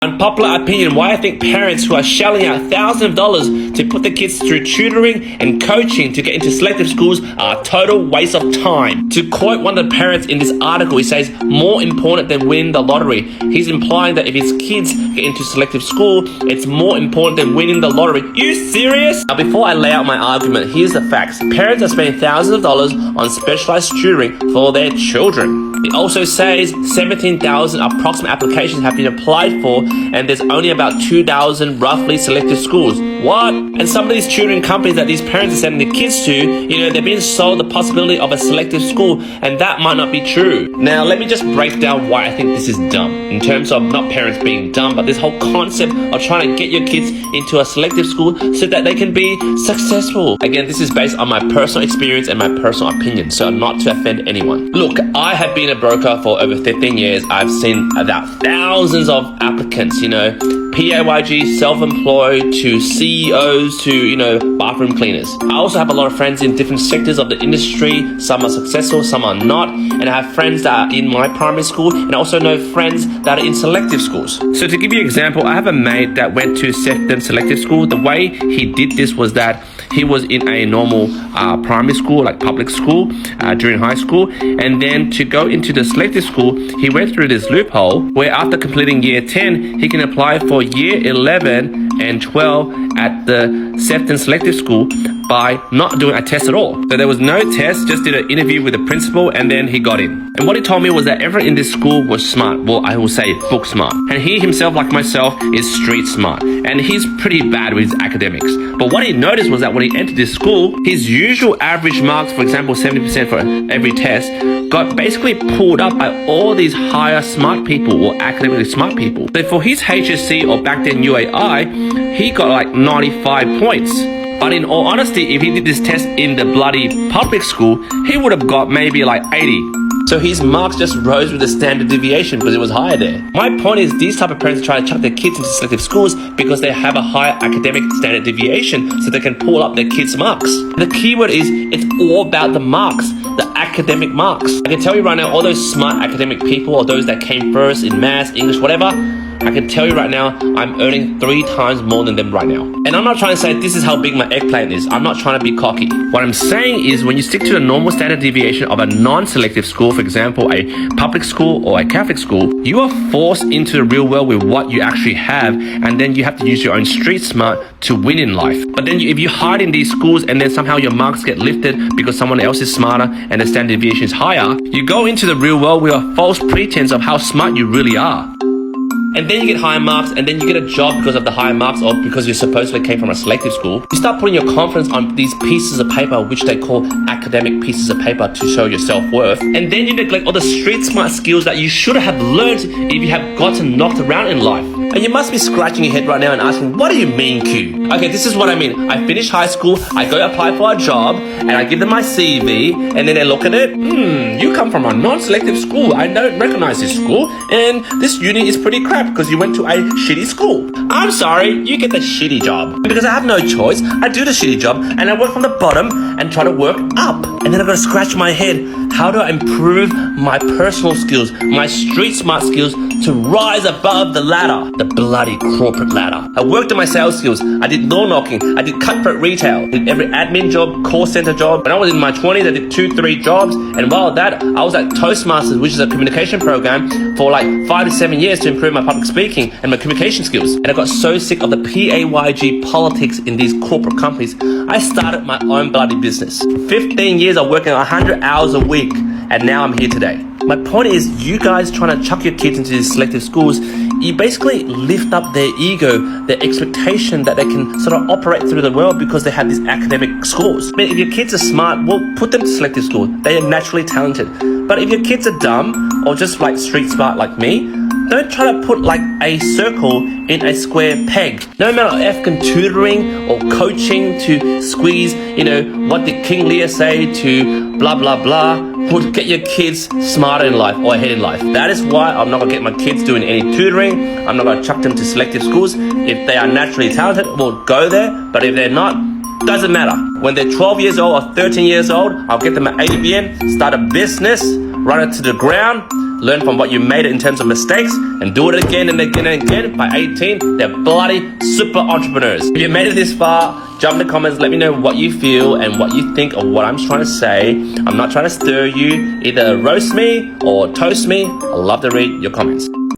Unpopular opinion, why I think parents who are shelling out thousands of dollars to put their kids through tutoring and coaching to get into selective schools are a total waste of time. To quote one of the parents in this article, he says, more important than winning the lottery. He's implying that if his kids get into selective school, it's more important than winning the lottery. You serious? Now, before I lay out my argument, here's the facts. Parents are spending thousands of dollars on specialized tutoring for their children. It also says 17,000 approximate applications have been applied for, and there's only about 2,000 roughly selective schools. What? And some of these tutoring companies that these parents are sending their kids to, they're being sold the possibility of a selective school, and that might not be true. Now, let me just break down why I think this is dumb. In terms of not parents being dumb, but this whole concept of trying to get your kids into a selective school so that they can be successful. Again, this is based on my personal experience and my personal opinion, so not to offend anyone. Look, I have been a broker for over 15 years. I've seen about thousands of applicants, PAYG, self-employed, to CEOs, to bathroom cleaners. I also have a lot of friends in different sectors of the industry. Some are successful, some are not. And I have friends that are in my primary school, and I also know friends that are in selective schools. So to give you an example, I have a mate that went to selective school. The way he did this was that he was in a normal primary school, like public school, during high school. And then to go into the selective school, he went through this loophole where after completing year 10, he can apply for year 11 and 12 at the Sefton Selective School by not doing a test at all. So there was no test, just did an interview with the principal, and then he got in. And what he told me was that everyone in this school was smart. Well, I will say book smart. And he himself, like myself, is street smart. And he's pretty bad with his academics. But what he noticed was that when he entered this school, his usual average marks, for example, 70% for every test, got basically pulled up by all these higher smart people or academically smart people. So for his HSC, or back then UAI, he got like 95 points. But in all honesty, if he did this test in the bloody public school, he would have got maybe like 80. So his marks just rose with the standard deviation because it was higher there. My point is, these type of parents try to chuck their kids into selective schools because they have a higher academic standard deviation so they can pull up their kids' marks. The keyword is, it's all about the marks, the academic marks. I can tell you right now, all those smart academic people, or those that came first in maths, English, whatever, I can tell you right now, I'm earning 3 times more than them right now. And I'm not trying to say this is how big my eggplant is. I'm not trying to be cocky. What I'm saying is, when you stick to the normal standard deviation of a non-selective school, for example, a public school or a Catholic school, you are forced into the real world with what you actually have, and then you have to use your own street smart to win in life. But then if you hide in these schools and then somehow your marks get lifted because someone else is smarter and the standard deviation is higher, you go into the real world with a false pretense of how smart you really are. And then you get higher marks, and then you get a job because of the higher marks, or because you supposedly came from a selective school. You start putting your confidence on these pieces of paper, which they call academic pieces of paper, to show your self-worth. And then you neglect all the street smart skills that you should have learned if you have gotten knocked around in life. And you must be scratching your head right now and asking, what do you mean, Q? Okay, this is what I mean. I finish high school, I go apply for a job, and I give them my CV, and then they look at it. You come from a non-selective school. I don't recognize this school, and this uni is pretty crap because you went to a shitty school. I'm sorry, you get the shitty job. Because I have no choice, I do the shitty job, and I work from the bottom and try to work up. And then I gotta scratch my head. How do I improve my personal skills, my street smart skills, to rise above the ladder, the bloody corporate ladder? I worked on my sales skills. I did door knocking. I did cutthroat retail. Did every admin job, call center job. When I was in my 20s, I did 2-3 jobs. And while that, I was at Toastmasters, which is a communication program, for like 5 to 7 years to improve my public speaking and my communication skills. And I got so sick of the PAYG politics in these corporate companies, I started my own bloody business. 15 years of working 100 hours a week, and now I'm here today. My point is, you guys trying to chuck your kids into these selective schools, you basically lift up their ego, their expectation that they can sort of operate through the world because they have these academic scores. I mean, if your kids are smart, well, put them to selective school. They are naturally talented. But if your kids are dumb, or just like street smart like me, don't try to put like a circle in a square peg. No amount of African tutoring or coaching to squeeze, what did King Lear say to blah, blah, blah, would get your kids smarter in life or ahead in life. That is why I'm not going to get my kids doing any tutoring. I'm not going to chuck them to selective schools. If they are naturally talented, we'll go there. But if they're not, doesn't matter. When they're 12 years old or 13 years old, I'll get them an ABN, start a business, run it to the ground, learn from what you made in terms of mistakes, and do it again and again and again. By 18, they're bloody super entrepreneurs. If you made it this far, jump in the comments, let me know what you feel and what you think of what I'm trying to say. I'm not trying to stir you. Either roast me or toast me. I love to read your comments.